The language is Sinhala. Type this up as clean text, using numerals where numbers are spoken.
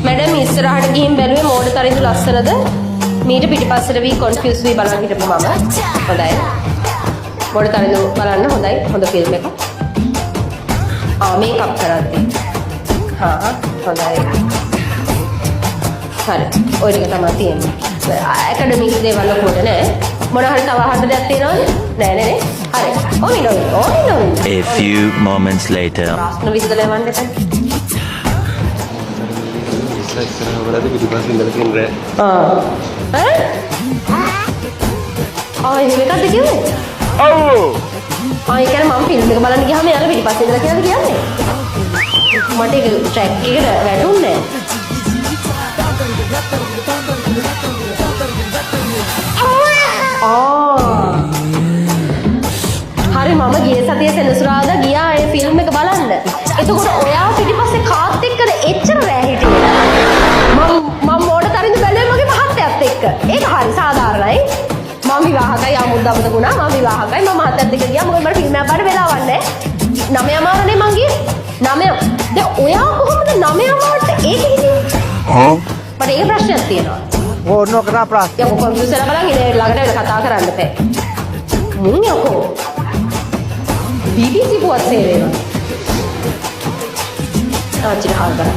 මැඩම් ඉස්සරහට ගිහින් බැලුවේ මෝඩ තරිඳු ලස්සනද? මීට පිටිපස්සට වී කොන්ෆියුස් වී බලන් හිටපු මම. හොඳයි. මෝඩ තරිඳු බලන්න හොඳයි. හොඳ ෆිල්ම් එකක්. මේකප් කරද්දී. හොඳයි. හරි. ඔය ටික තමයි තියෙන්නේ. ඇකඩමික් දේවල් ලොකුට නෑ. මොන හරි තව අහන්න දෙයක් තියෙනවද? නෑ. හරි. ඔන්න. A few moments later. ප්‍රශ්න විසඳලා යවන්න එපා. ඉස්සරහට පිටිපස්සින් ඉඳලා තියෙන රෑ. එහෙම එකක්ද කිව්වේ? ඔව්. ඒ කියන්නේ මම ෆිල්ම් එක බලන්න ගියාම යාළුවා පිටිපස්සේ ඉඳලා කියලාද කියන්නේ? මට ඒක ට්‍රැක් එකට වැටුන්නේ හරි මම ගිය සතියේ සෙනසුරාදා ගියා ඒ ෆිල්ම් එක බලන්න. එතකොට ඔයා පිටිපස්සේ කාත් එක්කද එච්චර රෑ හිටියේ? මම මෝඩ තරින්ද බැලුවේ මගේ මහත්තයත් එක්ක. ඒක හරි සාධාරණයි. මම විවාහකයි අමුද්දමද වුණා. මම විවාහකයි මම මහත්තයත් එක්ක ගියා. මොකද මට ෆිල්ම් එකක් බලන්න වෙලාවක් නැහැ. 9 මාරනේ මං ගියේ. 9. දැන් ඔයා කොහොමද 9 මාරට ඒක හිටියේ? මට ඒක ප්‍රශ්නයක් තියෙනවා. ඕන කරා ප්‍රශ්න. යකෝ කම්පියුටර් එක බලන් ඉන්නේ ළඟට වෙලා කතා කරන්න බෑ. මුන් යකෝ. BBC පුවත් සේරේනවා. ආච්චිට හාල් කරා.